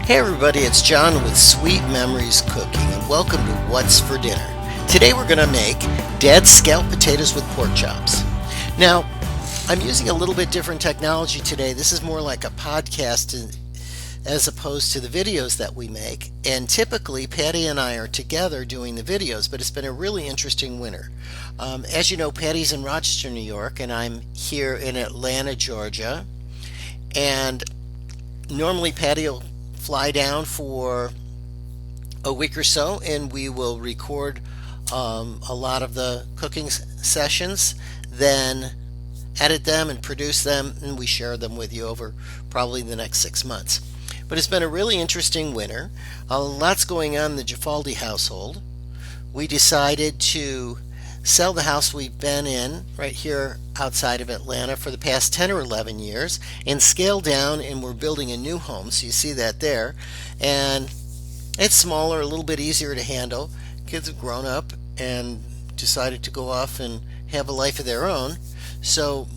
Hey everybody, it's John with Sweet Memories Cooking, and welcome to What's for Dinner. Today we're going to make Dad's scalloped potatoes with pork chops. Now, I'm using a little bit different technology today. This is more like a podcast as opposed to the videos that we make. And typically, Patty and I are together doing the videos, but it's been a really interesting winter. As you know, Patty's in Rochester, New York, and I'm here in Atlanta, Georgia. And normally Patty will fly down for a week or so, and we will record a lot of the cooking sessions, then edit them and produce them, and we share them with you over probably the next 6 months. But it's been a really interesting winter. Lots going on in the Gifaldi household. We decided to sell the house we've been in right here outside of Atlanta for the past 10 or 11 years and scale down, and we're building a new home. So you see that there. And it's smaller, a little bit easier to handle. Kids have grown up and decided to go off and have a life of their own. So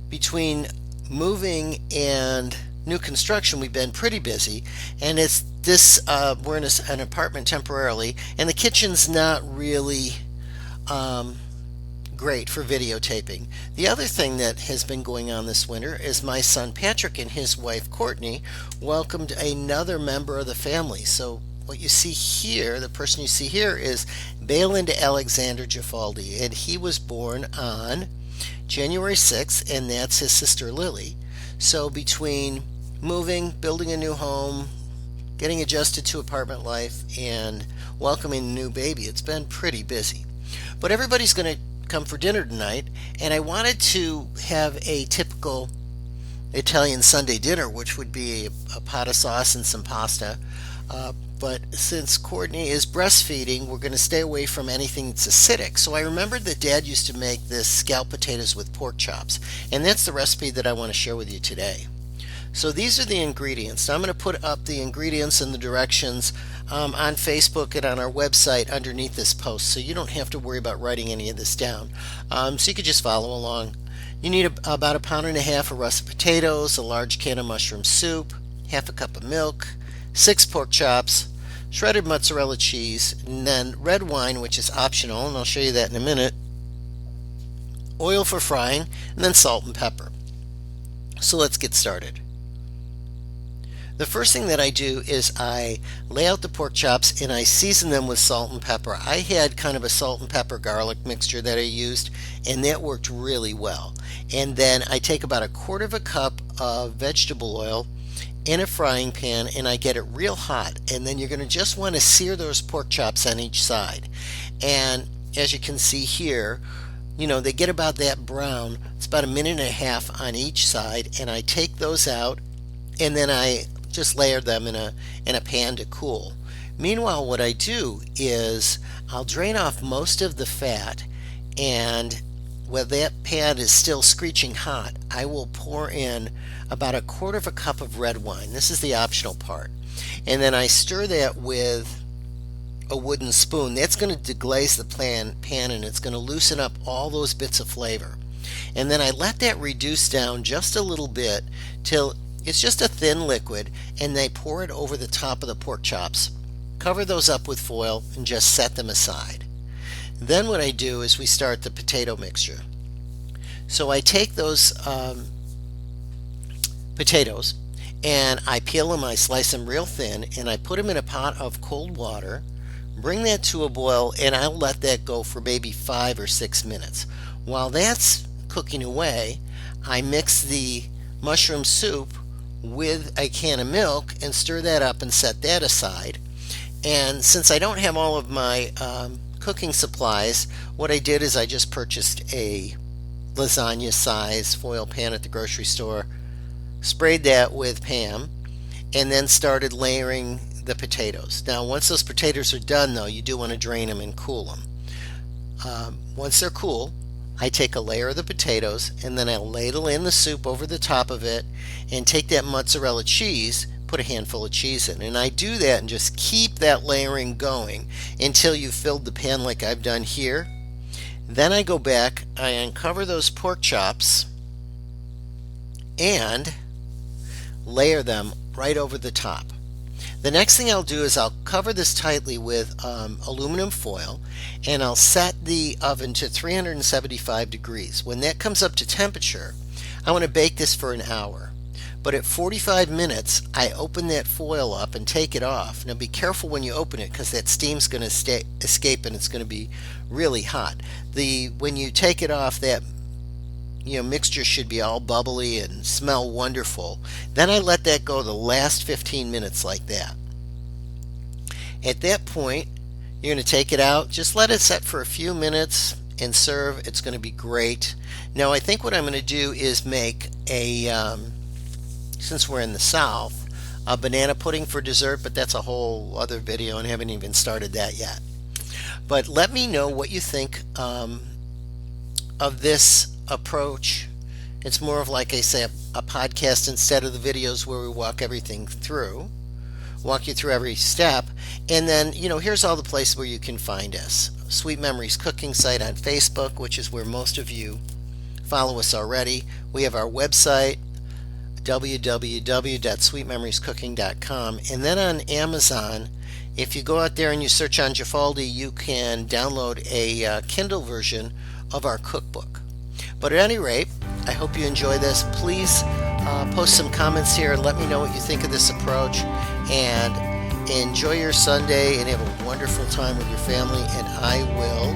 between moving and new construction, we've been pretty busy. And it's this, we're in an apartment temporarily, and the kitchen's not really great for videotaping. The other thing that has been going on this winter is my son Patrick and his wife Courtney welcomed another member of the family. So what you see here, the person you see here, is Bayland Alexander Gifaldi, and he was born on January 6th, and that's his sister Lily. So between moving, building a new home, getting adjusted to apartment life, and welcoming a new baby, it's been pretty busy. But everybody's going to come for dinner tonight, and I wanted to have a typical Italian Sunday dinner, which would be a pot of sauce and some pasta. But since Courtney is breastfeeding, we're going to stay away from anything that's acidic. So I remembered that Dad used to make this scalloped potatoes with pork chops, and that's the recipe that I want to share with you today. So these are the ingredients. Now I'm going to put up the ingredients and the directions on Facebook and on our website underneath this post, so you don't have to worry about writing any of this down. So you could just follow along. You need about 1.5 pounds of russet potatoes, a large can of mushroom soup, half a cup of milk, 6 pork chops, shredded mozzarella cheese, and then red wine, which is optional, and I'll show you that in a minute, oil for frying, and then salt and pepper. So let's get started. The first thing that I do is I lay out the pork chops and I season them with salt and pepper. I had kind of a salt and pepper garlic mixture that I used, and that worked really well. And then I take about 1/4 cup of vegetable oil in a frying pan, and I get it real hot, and then you're going to just want to sear those pork chops on each side. And as you can see here, you know, they get about that brown. It's about 1.5 minutes on each side, and I take those out, and then I just layer them in a pan to cool. Meanwhile, what I do is I'll drain off most of the fat, and while that pan is still screeching hot, I will pour in about 1/4 cup of red wine. This is the optional part. And then I stir that with a wooden spoon. That's going to deglaze the pan, and it's going to loosen up all those bits of flavor. And then I let that reduce down just a little bit till it's just a thin liquid, and they pour it over the top of the pork chops. Cover those up with foil and just set them aside. Then what I do is we start the potato mixture. So I take those potatoes and I peel them, I slice them real thin, and I put them in a pot of cold water, bring that to a boil, and I'll let that go for maybe 5 or 6 minutes. While that's cooking away, I mix the mushroom soup with a can of milk and stir that up and set that aside. And since I don't have all of my cooking supplies, what I did is I just purchased a lasagna size foil pan at the grocery store, sprayed that with Pam, and then started layering the potatoes. Now once those potatoes are done though, you do want to drain them and cool them. Once they're cool, I take a layer of the potatoes, and then I ladle in the soup over the top of it and take that mozzarella cheese, put a handful of cheese in. And I do that and just keep that layering going until you've filled the pan like I've done here. Then I go back, I uncover those pork chops and layer them right over the top. The next thing I'll do is I'll cover this tightly with aluminum foil, and I'll set the oven to 375 degrees. When that comes up to temperature, I want to bake this for an hour. But at 45 minutes, I open that foil up and take it off. Now be careful when you open it, because that steam's going to escape and it's going to be really hot. When you take it off, that mixture should be all bubbly and smell wonderful. Then I let that go the last 15 minutes like that. At that point, you're going to take it out. Just let it set for a few minutes and serve. It's going to be great. Now I think what I'm going to do is make since we're in the South, a banana pudding for dessert, but that's a whole other video and I haven't even started that yet. But let me know what you think of this approach. It's more of, like I say, a podcast instead of the videos where we walk you through every step. And then, here's all the places where you can find us. Sweet Memories Cooking site on Facebook, which is where most of you follow us already. We have our website, www.sweetmemoriescooking.com, and then on Amazon, if you go out there and you search on Gifaldi, you can download a Kindle version of our cookbook. But at any rate, I hope you enjoy this. Please post some comments here and let me know what you think of this approach, and enjoy your Sunday and have a wonderful time with your family, and I will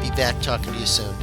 be back talking to you soon.